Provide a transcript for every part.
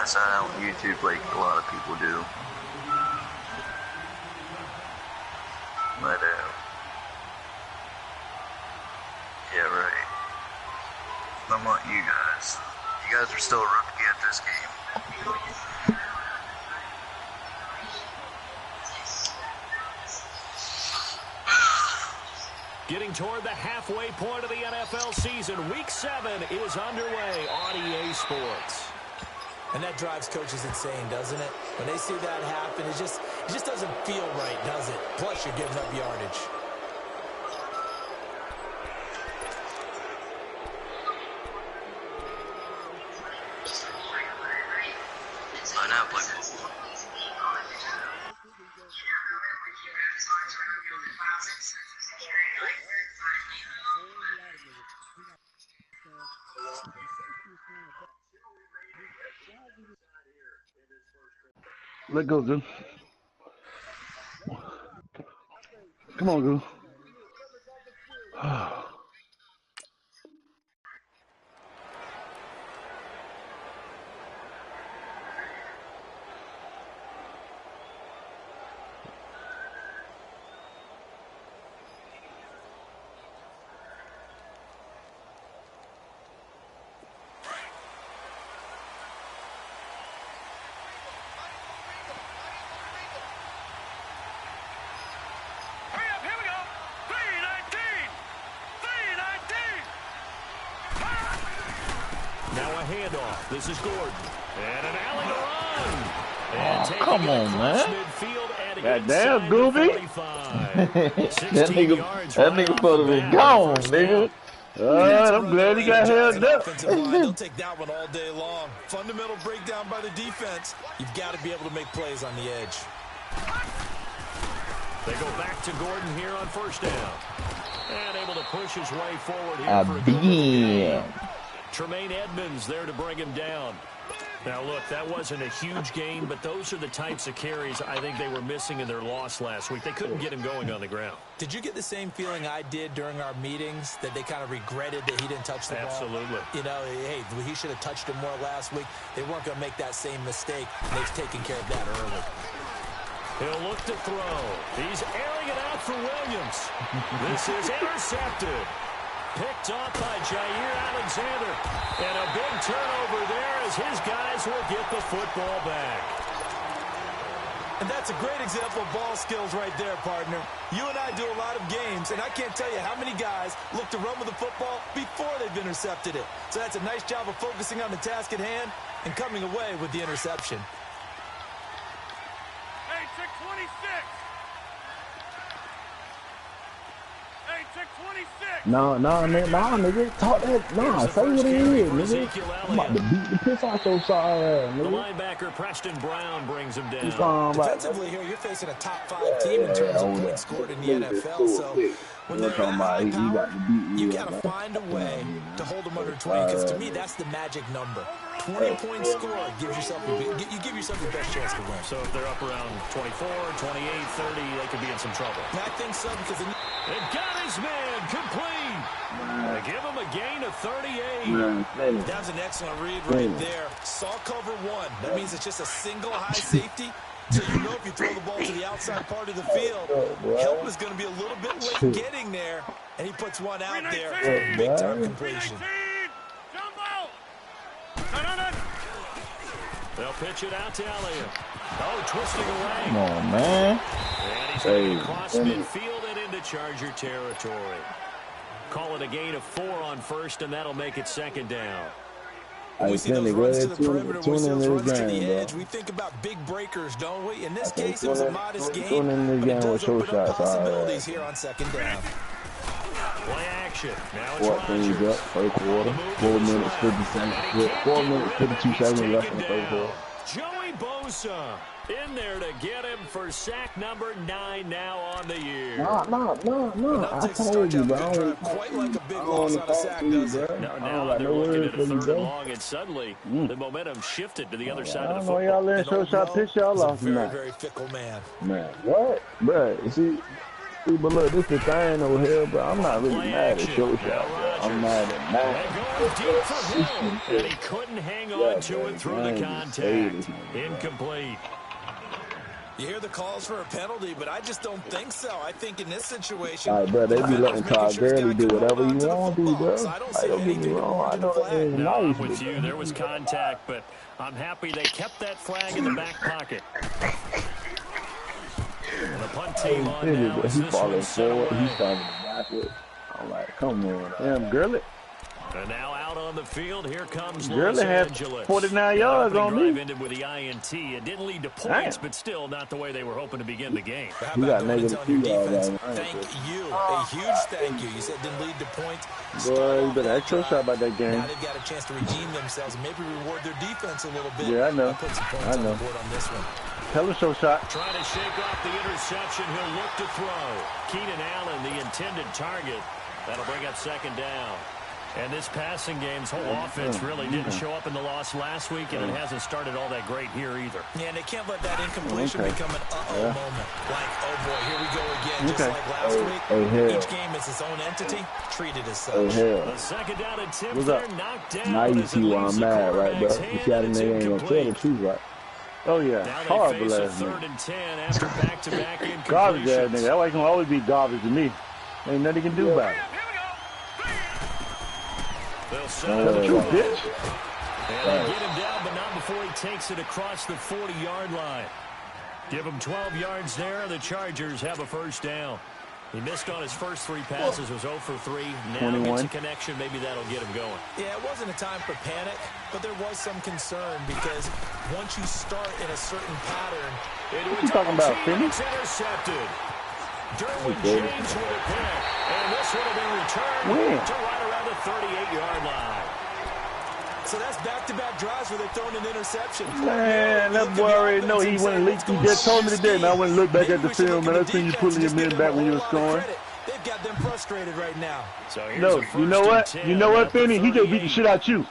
pass that out on YouTube like a lot of people do. But, yeah, right. I'm not you guys. You guys are still a rookie at this game. Getting toward the halfway point of the NFL season, Week 7 is underway on EA Sports. And that drives coaches insane, doesn't it? When they see that happen, it just doesn't feel right, does it? Plus, you're giving up yardage. I now play football. Let go, Goo. Come on, Goo. Now a handoff. This is Gordon. And an alley to run. And come on, man. God damn, Gooby. that nigga supposed to be gone, nigga. I'm glad he got held up. They'll take that one all day long. Fundamental breakdown by the defense. You've got to be able to make plays on the edge. They go back to Gordon here on first down. And able to push his way forward here for a good Tremaine Edmonds there to bring him down. Now, look, that wasn't a huge gain, but those are the types of carries I think they were missing in their loss last week. They couldn't get him going on the ground. Did you get the same feeling I did during our meetings, that they kind of regretted that he didn't touch the ball? Absolutely. You know, hey, he should have touched him more last week. They weren't going to make that same mistake. They've taken care of that early. He'll look to throw. He's airing it out for Williams. This is intercepted. Picked off by Jair Alexander. And a big turnover there as his guys will get the football back. And that's a great example of ball skills right there, partner. You and I do a lot of games, and I can't tell you how many guys look to run with the football before they've intercepted it. So that's a nice job of focusing on the task at hand and coming away with the interception. Hey, check 26. Hey, check 26. No, nigga. Talk that. No, say what it is, nigga. I'm about to beat the piss out your sorry ass, The nigga. linebacker Preston Brown brings him down. Defensively here, you're facing a top 5 team in terms of points scored in the NFL. So when they're that high power, you got to find a way to hold them under 20. Because to me, that's the magic number. 20 points scored gives yourself you give yourself your best chance to win. So if they're up around 24, 28, 30, they could be in some trouble. And I think so because it got his man complete. They give him a gain of 38. That was an excellent read right there. Saw cover 1. That means it's just a single high safety. So you know if you throw the ball to the outside part of the field, help is going to be a little bit late getting there. And he puts one out there. Big time completion. They'll pitch it out to Elliott. Oh, twisting away. Come on, man. And he's going to cross midfield and into Charger territory. Call it a gain of 4 on first, and that'll make it second down. When we see those runs to the perimeter, we see those runs to the edge, we think about big breakers, don't we? In this case, it was a modest game, but it does open up possibilities here on second down. Play action. Now it's 14 up, first quarter. 4 minutes, 50 seconds. 4 minutes, 52 seconds left in the first quarter. Joey Bosa in there to get him for sack number 9 now on the year. No. I told you, bro. I don't quite like a big loss on a sack, does it? Now they're looking at a 3rd and long, and suddenly the momentum shifted to the other side of the football. Y'all let show shot piss y'all off tonight. Very fickle man. Man, what? Bro, see, but look, this is the thing over here, bro. I'm not really mad at show shot, bro. I'm mad at Matt. deep for Hill, and he couldn't hang on to it through the contact. Incomplete. You hear the calls for a penalty, but I just don't think so. I think in this situation, all right, bro, they be letting Todd Gurley do whatever he want to do, bro. So I don't see Don't get me anything wrong. I know flag. it's No, I'm nice. with you. There was contact, but I'm happy they kept that flag in the back pocket. And the punt team on now as He this falling one's set forward. He's away. falling backwards. I'm like, come on. Damn, Gurley. And now out on the field, here comes Gurley Los had Angeles. 49 yards on drive me. ended with the INT. It didn't lead to points, Damn. but still not the way they were hoping to begin the game. How He about got going and negative telling your 2 yards. defense, thank you. A huge thank you. You said didn't lead to points. Boy, you better ask your shot about that Now game. they've got a chance to redeem themselves and maybe reward their defense a little bit. Yeah, I know. I'll put some points I on know. the board on this one. Tell us your shot. Trying to shake off the interception. He'll look to throw. Keenan Allen, the intended target. That'll bring up second down. And this passing game's whole offense really didn't show up in the loss last week, and it hasn't started all that great here either. Yeah, and they can't let that incompletion become an uh-oh moment. Like, oh boy, here we go again. Just like last week, each game is its own entity, treated as such. Oh, hell. The second down attempt What's up? there, knocked down. Now you as see it why leaves I'm the mad, right, bro? quarterback's You hand, see how the and it's nigga ain't gonna tell the incomplete. truth, right? Oh, yeah. Now they Horrible face a ass third nigga. and 10 after back-to-back incompletions. Garbage ass nigga. That way can always be garbage to me. Ain't nothing you can do about it. They'll set Tell up the the truth, draw. bitch. And they get him down, but not before he takes it across the 40-yard line. Give him 12 yards there. The Chargers have a first down. He missed on his first 3 passes, was 0 for 3. Now 21. gets a connection. Maybe that'll get him going. Yeah, it wasn't a time for panic, but there was some concern because once you start in a certain pattern, What you talking about, Finney? It's intercepted. Derwin James with a pick. And this one will be returned When? to right around the 38-yard line. so that's back-to-back drives where they're throwing an interception. Man, that boy already know he went and leaked. He just told me today, and I went and looked back at the film, and I seen you pulling your men back when you was scoring. They've got them frustrated right now. So here's No, a first you know and what? 10 You know what, at the Finney? He just beat the 38. shit out you.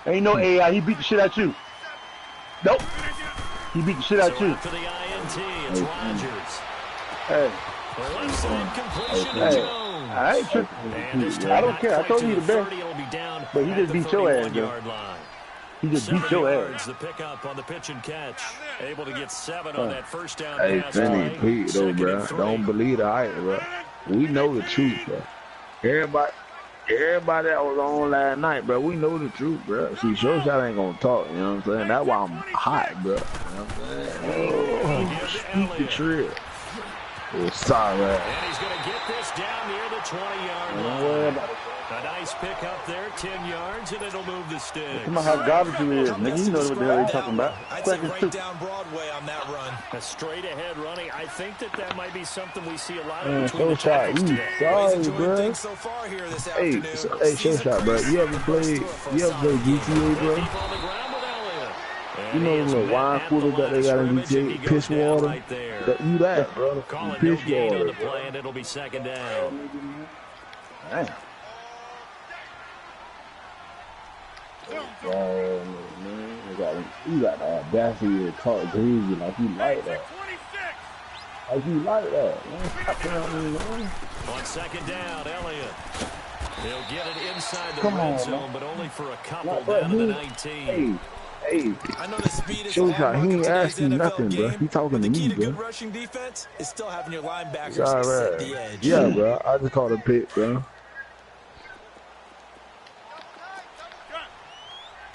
Ain't no AI. He beat the shit out you. Nope. He beat the shit out So you. after the INT, it's Rodgers. Hey, The left side completion to hey, Jones. I ain't tripping. And this time I don't not care. I quite told to you the best. 30, it'll be down But he at just the beat your ass, 31-yard line. He just 7 beat your yards, ass. the pickup on the pitch and catch. Able to get 7 on that first down Hey, pass Finney, play. Pete, though, 2nd bro. and 3. Don't believe the hype, bro. We know the truth, bro. Everybody that was on last night, bro, we know the truth, bro. See, Short Shot ain't gonna talk, you know what I'm saying? That's why I'm hot, bro. You know what I'm saying? Oh, speak the truth. Oh, sorry. And he's going to get this down near the 20-yard Don't worry line. about it. A nice pickup there, 10 yards, and it'll move the sticks. Come on, how garbage you is, nigga. You know what the hell they talking about. I'd say Second right two. down Broadway on that run. A straight-ahead running. I think that might be something we see a lot of Man, between the Short Shot, tackles you today. He's sorry, enjoying bro. things so far here this Hey, afternoon. hey, Season Short Shot, bro. crazy. You ever played GTA, bro? Keep on the ground with Elliott. And You know he the is little met wine at cooler the that they line got of in scrimmage, and he GTA? goes Piss down water? right there. You that, bro. Calling no Piss gain on water, the bro. play, and it'll be second down. Damn. Oh, man. You got the audacity to talk greasy like you like that. 26. Like you like that. Man, stop playing with me, man. On second down, Elliott. He'll get it inside the Come red on, zone, man. but only for a couple Like, bro, down to the he- 19. Hey, I know the speed is Short the Shot, hallmark he of ain't today's asking NFL nothing, bro. game, He talking but the to key me, to bro. good rushing defense is still having your linebackers It's all set right. the edge. Yeah, bro. I just called a pick, bro.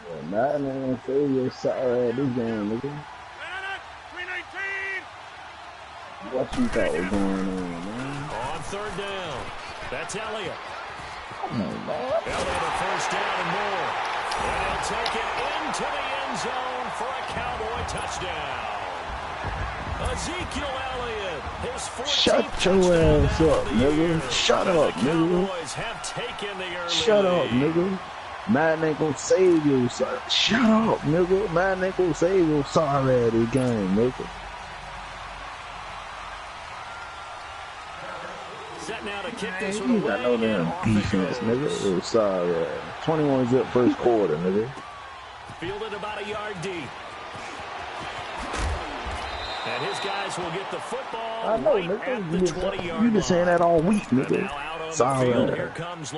Yeah, Madden ain't gonna save your sorry ass this game, nigga. 319. What you thought was going on, man? On third down, that's Elliott. Come on, man. Elliott a first down and more. And he'll take it into the end zone for a Cowboy touchdown. Ezekiel Elliott, his 14th Shut your touchdown ass now up, of the nigga. year. Shut And up, the nigga. Cowboys have taken the early Shut up, lead. nigga. Man ain't gonna save you, son. Shut up, nigga. Man ain't gonna save your sorry ass this game, nigga. Set now to kick this one You away. got no damn and off it defense, goes. nigga. Oh, sorry ass. 21 zip first quarter, nigga. Fielded about a yard deep. And his guys will get the football I know, right at the nigga. 20-yard You been saying that all week, And nigga. now out Solid.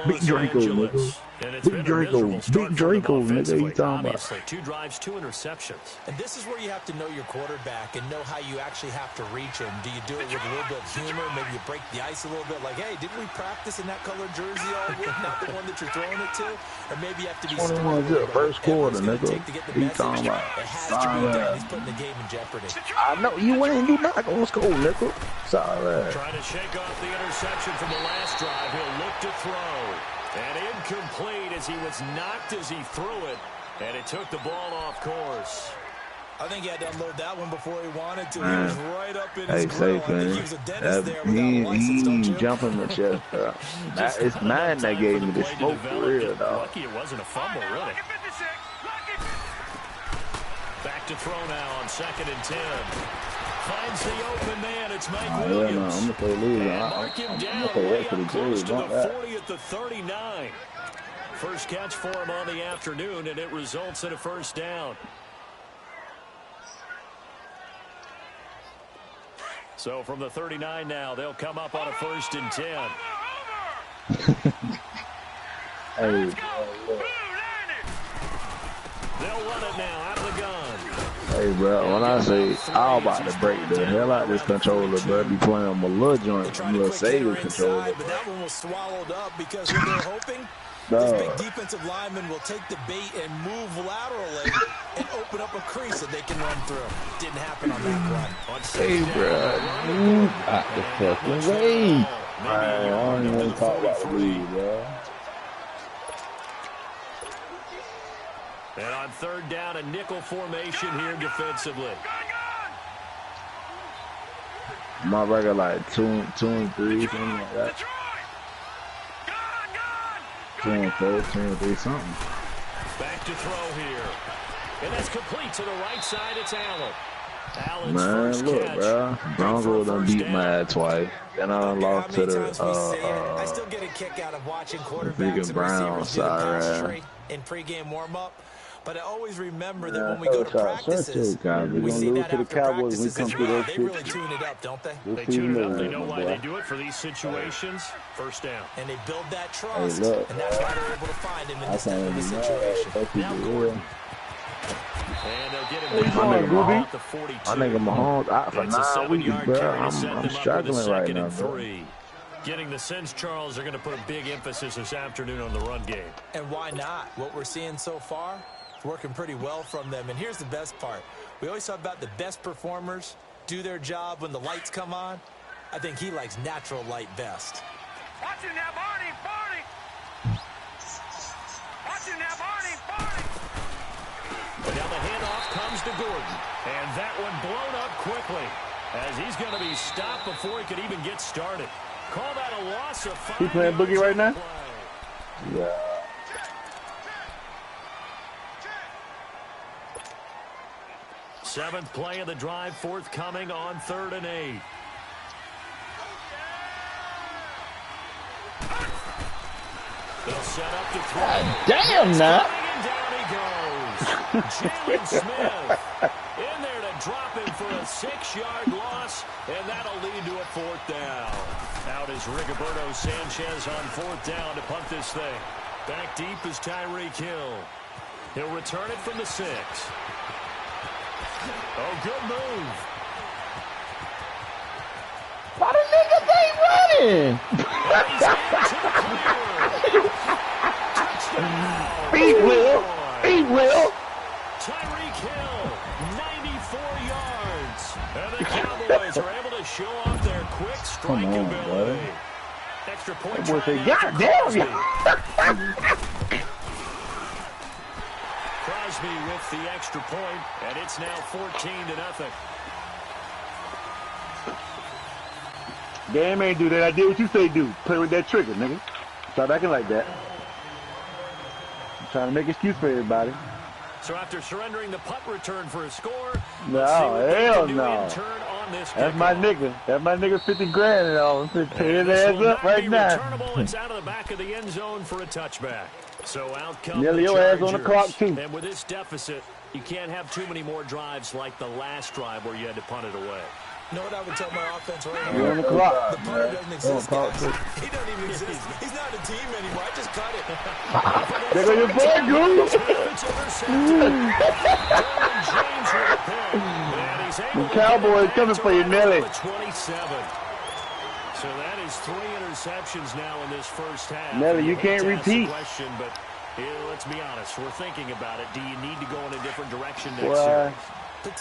Big Draco, nigga. Big Draco. Big Draco, nigga. You talking about? 2 drives, 2 interceptions. And this is where you have to know your quarterback and know how you actually have to reach him. Do you do it with a little bit of humor? Maybe you break the ice a little bit, like, hey, didn't we practice in that colored jersey all week? Not the one that you're throwing it to? Or maybe you have to be 21 good first quarter, nigga. He talking about? It has to be done. He's putting the game in jeopardy. I know you ain't. You not gonna score, nigga. Solid. Trying to shake off the interception from the last drive. He'll look to throw. And incomplete as he was knocked as he threw it. And it took the ball off course. I think he had to unload that one before he wanted to. He was right up in his Hey, grill. safe, man. He was a dentist there without a license, don't you? He jumping the chest. It's mine that gave me the smoke for real, dog. Lucky it wasn't a fumble, really. Back to throw now on 2nd and 10. Finds the open man. It's Mike Williams. Yeah, no, I'm gonna play loser. Mark him down way up close to the 40 at the 39. First catch for him on the afternoon, and it results in a first down. So from the 39 now, they'll come up on a 1st and 10. Hey, They'll run it now out of the gun. hey, bro. When I say I'm about to break the hell out of this controller, bro, be playing on my little joint, my little Sega controller. But that one was swallowed up because what they're hoping, this big defensive lineman will take the bait and move laterally and open up a crease that they can run through. Didn't happen on that run. Hey, bro. Move out the fucking way. I don't even want to talk about the league, bro. And on 3rd down, a nickel formation here defensively. My record like 2 and 3, something like that. 2 and 4, 2 and 3, something. Back to throw here. And that's complete to the right side. It's Allen. Allen's Man, first look, catch. bro. Broncos done beat my ass twice. Then I lost to the I still get a kick out of watching quarterbacks and receivers do the pass tree in pregame warm-up. But I always remember that when we go to practices, we see that after practices as well. They really tune it up, don't they? They tune it up. They know why they do it for these situations. First down. And they build that trust, and that's why they're able to find him in this type of a situation. Now Gordon. And they'll get him down at the 42. I think Mahomes out for 9 weeks, bro. I'm struggling right now, bro. Getting the sense, Charles, they're going to put a big emphasis this afternoon on the run game. And why not? What we're seeing so far, it's working pretty well from them. And here's the best part. We always talk about the best performers do their job when the lights come on. I think he likes natural light best. Watching now, Barney, Barney. Watching now, Barney, Barney. Now the handoff comes to Gordon. And that one blown up quickly as he's going to be stopped before he could even get started. Call that a loss of 5. He playing boogie right now? Yeah. Seventh play of the drive forthcoming on 3rd and 8. They'll set up to throw. Damn, now. And down he goes. Jalen Smith in there to drop him for a 6-yard loss, and that'll lead to a 4th down. Out is Rigoberto Sanchez on 4th down to punt this thing. Back deep is Tyreek Hill. He'll return it from the 6. Oh, good move. Why the niggas ain't running? He will. He will. Tyreek Hill, 94 yards. And the Cowboys are able to show off their quick strike ability. Extra point. Boy say, God damn you. Crosby with the extra point, and it's now 14-0. Game ain't do that. I did what you say do. Play with that trigger, nigga. Stop acting like that. I'm trying to make excuse for everybody. So after surrendering the punt return for a score, No, hell no. That's my nigga. That's my nigga 50 grand and all. I'm going to tear his ass up right now. It's out of the back of the end zone for a touchback. So out come Nearly the your ass Chargers. on the clock, too. And with this deficit, you can't have too many more drives like the last drive where you had to punt it away. You know what I would tell my offense right now? You're on the clock. The punter doesn't exist, Don't guys. talk He doesn't even exist. He's not a team anymore. I just cut it. There go your boy, Goose. The Cowboys coming for you, Nelly. 27. So that is 3 interceptions now in this first half. Nelly, you can't repeat. Question, but let's be honest. We're thinking about it. Do you need to go in a different direction next Boy, series?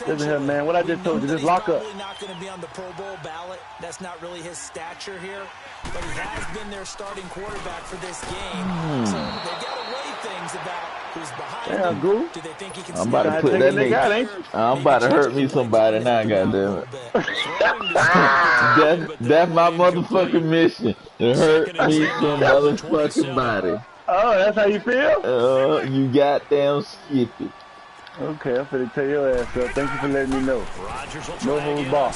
listen here, man. What I just told you, just lock up. He's probably not going to be on the Pro Bowl ballot. That's not really his stature here. But he has been their starting quarterback for this game. So they've got to weigh things about who's behind him. Goose. Do they think he can I'm about to put that nigga. I'm about to hurt me somebody now, goddamn it. That's my motherfucking mission. To hurt me some motherfucking body. Oh, that's how you feel? You goddamn skip it. Okay, I'm finna tear your ass up. Thank you for letting me know. No holds barred.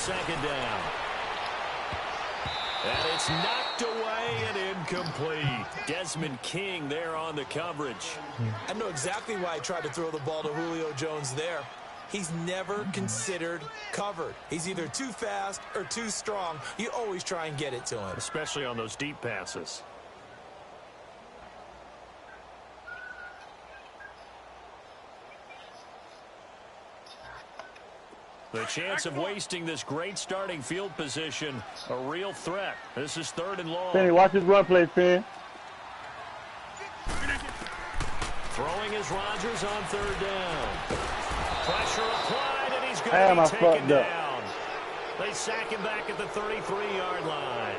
And it's knocked away and incomplete. Desmond King there on the coverage. I know exactly why he tried to throw the ball to Julio Jones there. He's never considered covered. He's either too fast or too strong. You always try and get it to him. Especially on those deep passes. The chance of wasting this great starting field position, a real threat. This is 3rd and long. Penny, watch his run play, Finn. Throwing is Rodgers on 3rd down. Pressure applied, and he's going to be taken down. They sack him back at the 33-yard line.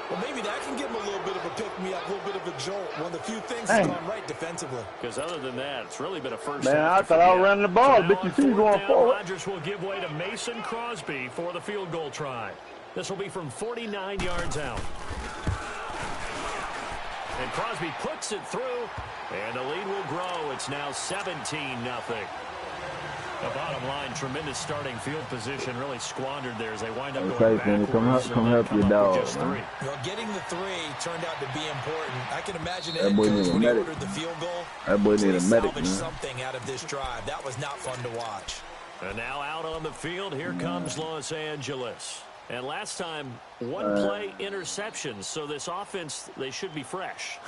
Well, maybe that can give him a little bit of a pick-me-up, a little bit of a jolt. One of the few things that's gone right defensively. Because other than that, it's really been a first Man, half. I thought I was running the ball, but you see going forward. Rodgers will give way to Mason Crosby for the field goal try. This will be from 49 yards out. And Crosby puts it through, and the lead will grow. It's now 17-0. The bottom line, tremendous starting field position, really squandered there as they wind up going backwards. Come help your dog. Well, getting the 3 turned out to be important. I can imagine that when he ordered the field goal, that boy need a medic, man. Something out of this drive. That was not fun to watch. And now out on the field, here comes Los Angeles. And last time, 1-play interceptions, so this offense, they should be fresh.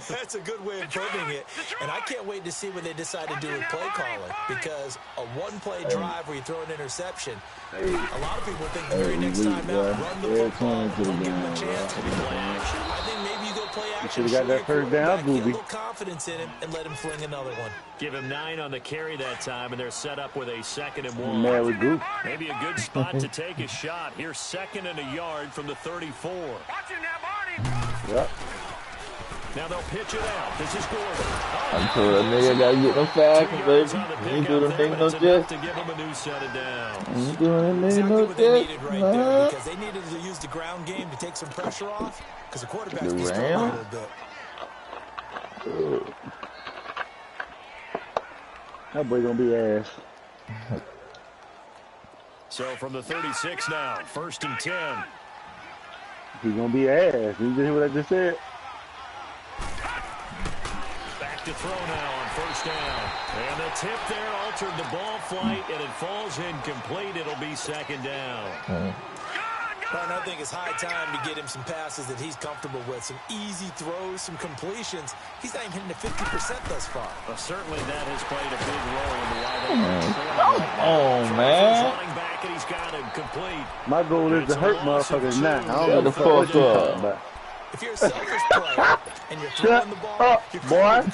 That's a good way of putting it. And I can't wait to see what they decide to do with play calling, because a 1-play drive where you throw an interception, a lot of people think the very next time out, run the football, don't give them a chance to play action. I think maybe you go play action, you should have got that first down, get a little confidence in him, and let him fling another one. Give him 9 on the carry that time, and they're set up with a 2nd and 1. Man, we do. Maybe a good spot to take a shot. Here's 2nd and a yard from the 34. Yep. Now they'll pitch it out. This is Gordon. I'm sure that nigga gotta get them facts, baby. You ain't doing them niggas no justice. To give him a new set of downs. You ain't doing them niggas no what they needed right there, because they needed to use the ground game to take some pressure off, because the quarterback's been struggling a little bit. That boy gonna be ass. So from the 36 now, 1st and 10. He's gonna be ass. You hear what I just said? Back to throw now on 1st down. And the tip there altered the ball flight, and it falls incomplete. It'll be 2nd down. But I think it's high time to get him some passes that he's comfortable with. Some easy throws, some completions. He's not even hitting the 50% thus far. Well, certainly that has played a big role in the why Oh, man. Running back, and he's got him complete. My goal is to hurt motherfuckers now. I don't know the fuck what you're talking about. If you're a selfish player and you're throwing the ball, boy.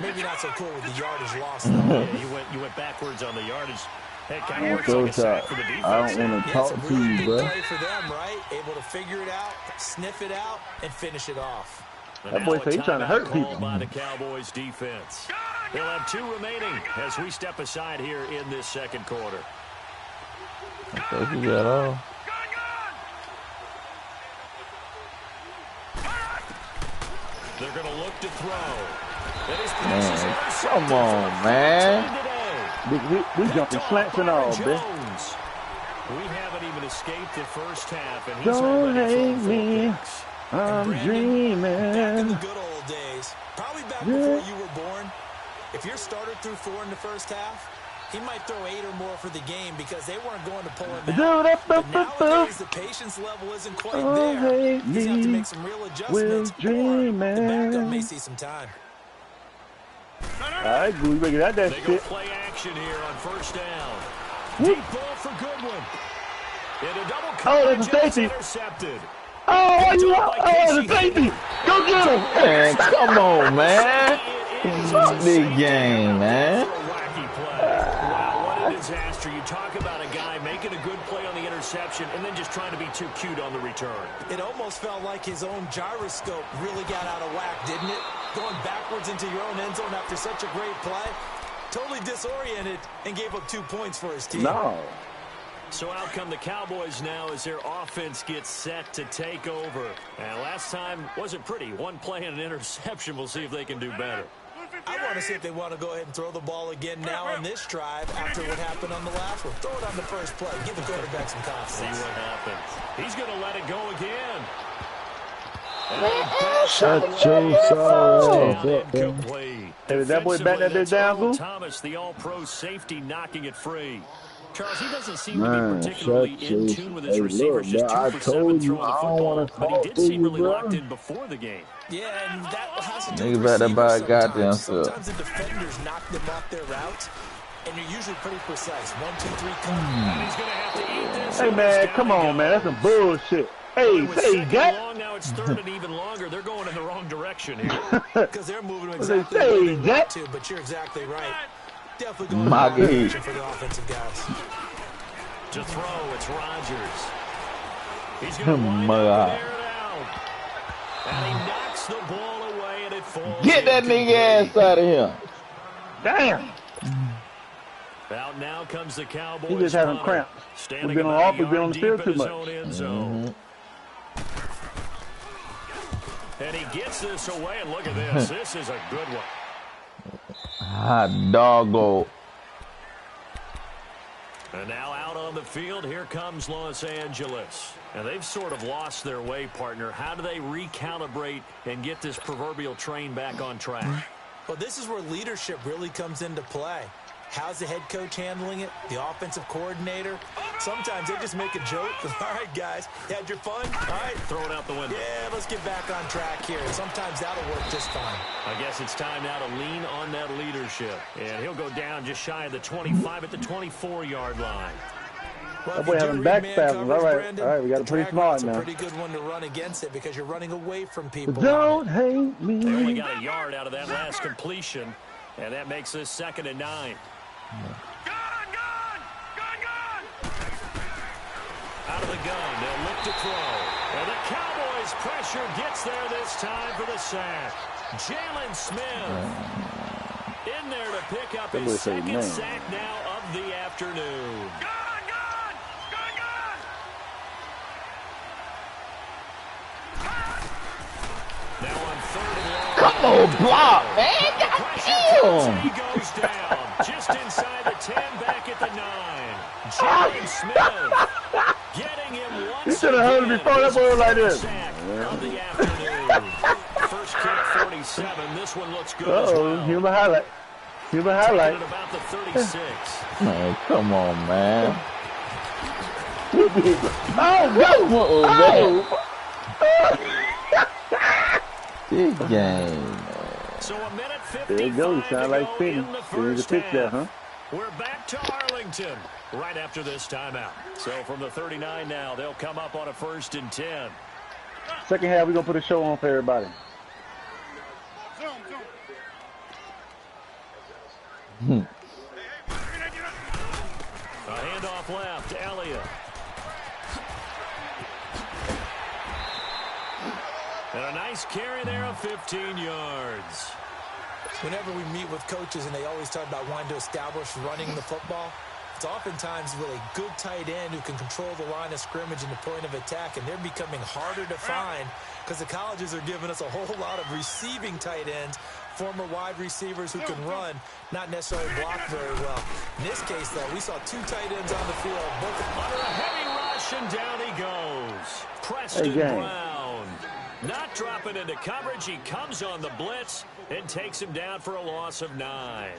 Maybe not so cool with the yardage loss, though. Yeah, you went backwards on the yardage. Hey, kind of works like a sack for the defense. I don't want to talk to you, bro. Play for them, right? Able to figure it out, sniff it out, and finish it off. That boy say he's trying to hurt people. By the Cowboys defense. They'll have 2 remaining as we step aside here in this 2nd quarter. I think you got all. They're going to look to throw. Man, come on, man. We jumping slants and all, bitch. We haven't even escaped the first half, and he's don't already hate me. I'm dreaming. Back in the good old days, probably back before you were born, if your starter threw 4 in the first half, He might throw 8 or more for the game because they weren't going to pull him out. But nowadays, the patience level isn't quite there. He's going to have to make some real adjustments, or the backup may see some time. All right, we make it out that shit. They go play action here on first down. Deep ball for Goodwin. In a double coverage, that's a intercepted. Oh, why you out? Oh, the safety. Go get him. Man, come on, man. Fuck this game, man. Wow, what a disaster. You talk about a guy making a good play on the interception and then just trying to be too cute on the return. It almost felt like his own gyroscope really got out of whack, didn't it? Going backwards into your own end zone after such a great play. Totally disoriented and gave up 2 points for his team. No. So out come the Cowboys now as their offense gets set to take over. And last time wasn't pretty. One play and an interception. We'll see if they can do better. I want to see if they want to go ahead and throw the ball again now on this drive after what happened on the last one. Throw it on the first play. Give the quarterback some confidence. See what happens. He's going to let it go again. Shut your Hey, that boy back that bitch down, Goose? Thomas, the all-pro safety, knocking it free. Charles, he doesn't seem to be particularly in tune with his receivers. Just 2 for 7 throwing the football, but he did seem really locked in before the game. Yeah, and that has to do Nigga with better buy a receivers goddamn sometimes. stuff. Sometimes the defenders knock them off their route, and you're usually pretty precise. 1, 2, 3, come. And he's going to have to eat this. Hey, man, come on, man. That's some bullshit. Hey, say that. Now it's third and even longer. They're going in the wrong direction here. Because they're moving exactly where they want to, but you're exactly right. Definitely going in the wrong direction for the offensive guys. To throw, it's Rodgers. He's going to wind up and air it out. And he knocks the ball away, and it falls. Get that nigga ass out of here. Damn. Out now comes the Cowboys. He just having cramps. We've been on the field too much. And he gets this away, and look at this. This is a good one. Hot doggo. And now out on the field, here comes Los Angeles. And they've sort of lost their way, partner. How do they recalibrate and get this proverbial train back on track? Well, this is where leadership really comes into play. How's the head coach handling it? The offensive coordinator? Sometimes they just make a joke. All right, guys, you had your fun? All right. Throw it out the window. Yeah, let's get back on track here. And sometimes that'll work just fine. I guess it's time now to lean on that leadership. And he'll go down just shy of the 25 at the 24-yard line. Well, that boy having back spasms. All right, we got to pretty smart now. It's a pretty good one to run against it because you're running away from people. Don't hate me. They only got a yard out of that last completion, and that makes this 2nd and 9. Out of the gun, they'll look to throw. And the Cowboys' pressure gets there this time for the sack. Jalen Smith in there to pick up his 2nd sack now of the afternoon. Now on 3rd and long. Come on, block, man. Goddamn. He goes down just inside the 10, back at the 9. Jalen Smith getting him once. He should have heard it before that boy like this. Of the afternoon. First kick 47. This one looks good as well. Human highlight. Human highlight. At about the 36. Man, come on, man. Oh, Big game. So a minute 55 there you go. You sound like Finny. There's a pitch there, huh? We're back to Arlington right after this timeout. So from the 39 now, they'll come up on a 1st and 10. Second half, we're going to put a show on for everybody. A handoff left, Elliott. And a nice carry there of 15 yards. Whenever we meet with coaches and they always talk about wanting to establish running the football, it's oftentimes with a good tight end who can control the line of scrimmage and the point of attack, and they're becoming harder to find because the colleges are giving us a whole lot of receiving tight ends, former wide receivers who can run, not necessarily block very well. In this case, though, we saw 2 tight ends on the field. Both under a heavy rush, and down he goes. Preston Brown. Not dropping into coverage. He comes on the blitz and takes him down for a loss of 9.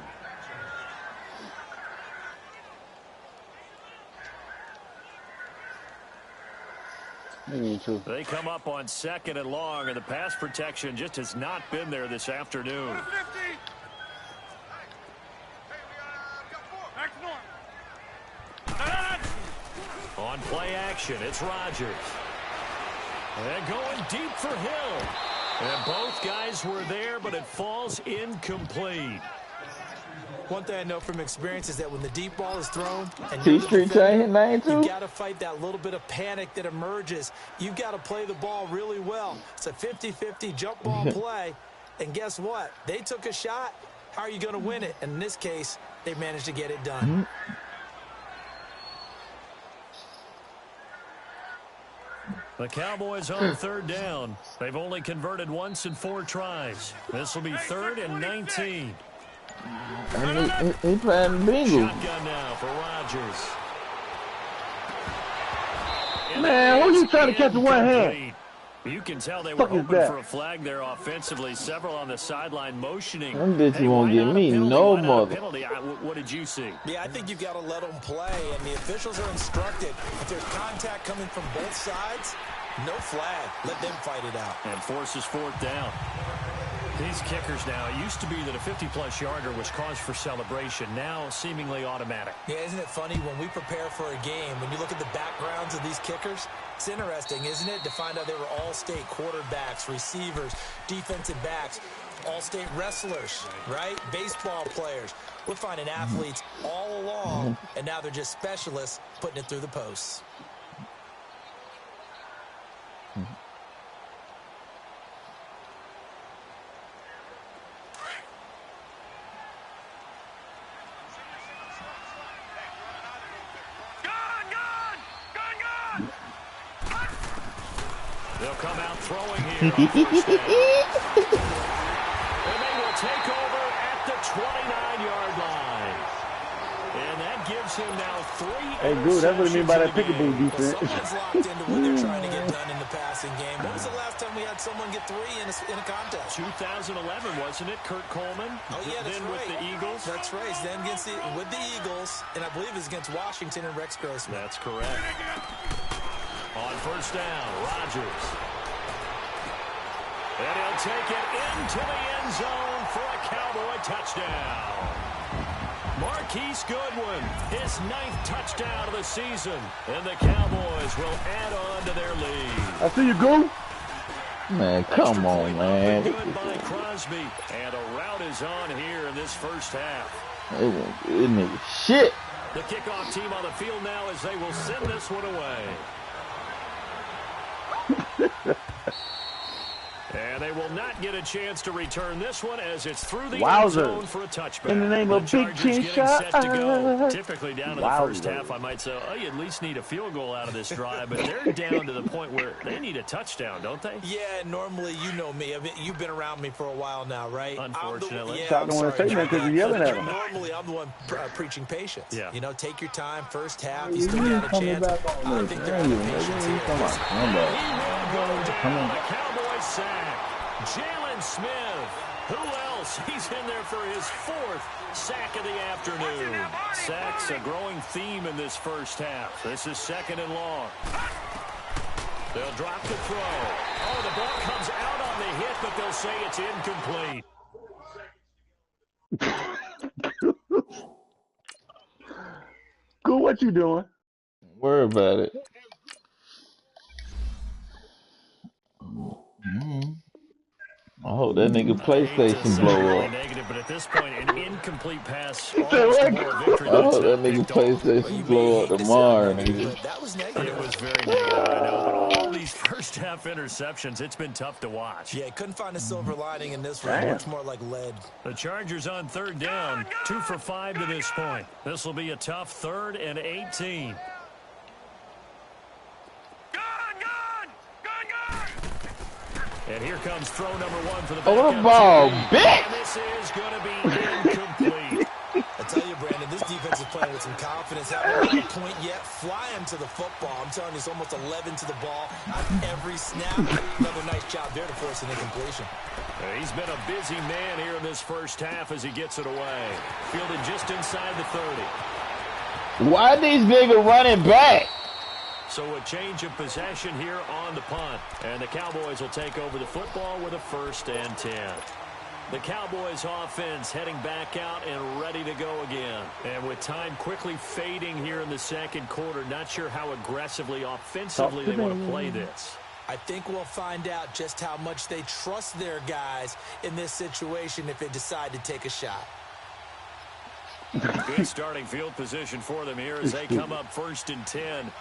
They come up on 2nd and long, and the pass protection just has not been there this afternoon. On play action, it's Rodgers. And going deep for Hill. And both guys were there, but it falls incomplete. One thing I know from experience is that when the deep ball is thrown, and T-Street chain hit you got to fight that little bit of panic that emerges. You've got to play the ball really well. It's a 50-50 jump ball play. And guess what? They took a shot. How are you going to win it? And in this case, they managed to get it done. The Cowboys on 3rd down. They've only converted once in 4 tries. This will be 3rd and 19. And he playing Bengals. Shotgun now for Rodgers. Man, who you trying to catch with one hand? You can tell they were hoping for a flag there offensively. Several on the sideline motioning. Them bitches won't give me no mother. What did you see? Yeah, I think you've got to let them play, and the officials are instructed. If there's contact coming from both sides, no flag. Let them fight it out. And forces 4th down. These kickers now, it used to be that a 50-plus yarder was cause for celebration. Now, seemingly automatic. Yeah, isn't it funny when we prepare for a game, when you look at the backgrounds of these kickers, it's interesting, isn't it, to find out they were all-state quarterbacks, receivers, defensive backs, all-state wrestlers, right? Baseball players. We're finding athletes all along, and now they're just specialists putting it through the posts. They'll come out throwing here on 1st down. And they will take over at the 29-yard line. And that gives him now 3 Hey, dude, that's what I mean by that pickaboo defense. Well, someone's locked into what they're trying to get done in the passing game. When was the last time we had someone get 3 in a contest? 2011, wasn't it? Kurt Coleman. Oh, yeah, that's then right. with the Eagles. That's right. Then with the Eagles, and I believe it's against Washington and Rex Grossman. That's correct. On 1st down, Rodgers. And he'll take it into the end zone for a Cowboy touchdown. Marquise Goodwin, his 9th touchdown of the season. And the Cowboys will add on to their lead. I see you, go. Man, come on, man. Good by Crosby. And a route is on here in this first half. It won't good nigga shit. The kickoff team on the field now as they will send this one away. And they will not get a chance to return this one as it's through the end zone for a touchback. In the name of Big Chin Shot. Typically down to the first half, I might say, oh, you at least need a field goal out of this drive. But they're down to the point where they need a touchdown, don't they? Yeah, normally, you know me. You've been around me for a while now, right? Unfortunately. I'm Normally, I'm the one preaching patience. Yeah. You know, take your time. First half, you still got a chance. I don't think they're out of patience here. He will go down. A Cowboy sack. Jalen Smith. Who else? He's in there for his 4th sack of the afternoon. Sacks a growing theme in this first half. This is 2nd and long. They'll drop the throw. Oh, the ball comes out on the hit, but they'll say it's incomplete. Cool, what you doing? Worry about it. I hope that nigga PlayStation blow up. Negative, but at this point, an incomplete pass. I hope that nigga PlayStation blow up tomorrow, nigga. That was negative. It was very negative, I know, but all these first half interceptions, it's been tough to watch. Yeah, couldn't find a silver lining in this one. Much more like lead. The Chargers on 3rd down, 2 for 5 to this point. This will be a tough 3rd and 18. And here comes throw number 1 for the backup. Oh, the ball, bitch! And this is going to be incomplete. I tell you, Brandon, this defense is playing with some confidence. Haven't got a point yet. Fly him to the football. I'm telling you, it's almost 11 to the ball on every snap. Another nice job there to force an incompletion. He's been a busy man here in this first half as he gets it away. Fielded just inside the 30. Why these niggas running back? So a change of possession here on the punt. And the Cowboys will take over the football with a 1st and 10. The Cowboys offense heading back out and ready to go again. And with time quickly fading here in the second quarter, not sure how aggressively, offensively they want to play this. I think we'll find out just how much they trust their guys in this situation if they decide to take a shot. Good starting field position for them here as they come up 1st and 10.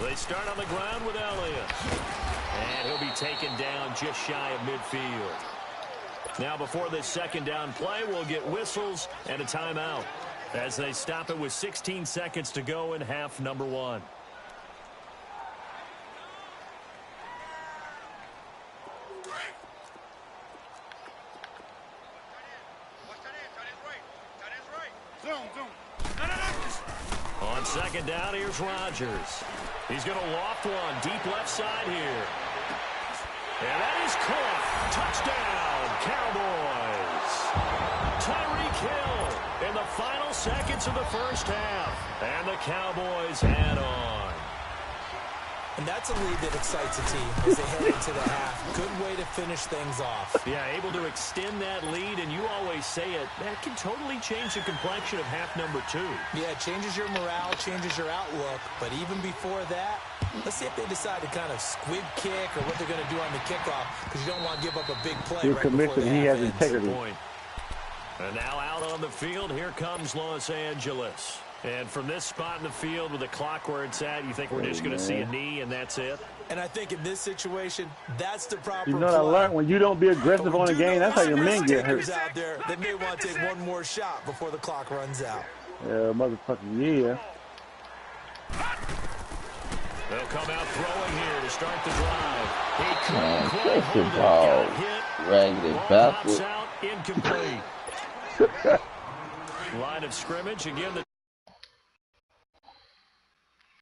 They start on the ground with Elliott. And he'll be taken down just shy of midfield. Now before this 2nd down play, we'll get whistles and a timeout as they stop it with 16 seconds to go in half number 1. On 2nd down, here's Rodgers. He's going to loft one deep left side here. And that is caught. Touchdown, Cowboys. Tyreek Hill in the final seconds of the 1st half. And the Cowboys add on. And that's a lead that excites a team as they head into the half. Good way to finish things off. Yeah, able to extend that lead, and you always say it, that can totally change the complexion of half number 2. Yeah, it changes your morale, changes your outlook. But even before that, let's see if they decide to kind of squib kick or what they're going to do on the kickoff, because you don't want to give up a big play right before the half ends. And now out on the field, here comes Los Angeles. And from this spot in the field with the clock where it's at, you think we're just going to see a knee and that's it? And I think in this situation, that's the proper You know what I learned? When you don't be aggressive on the game, that's how your men get hurt. Out there, they may want to take one more shot before the clock runs out. Yeah, motherfucking yeah. They'll come out throwing here to start the drive. Catch the ball. Raggedy bastard. Out incomplete. Line of scrimmage again.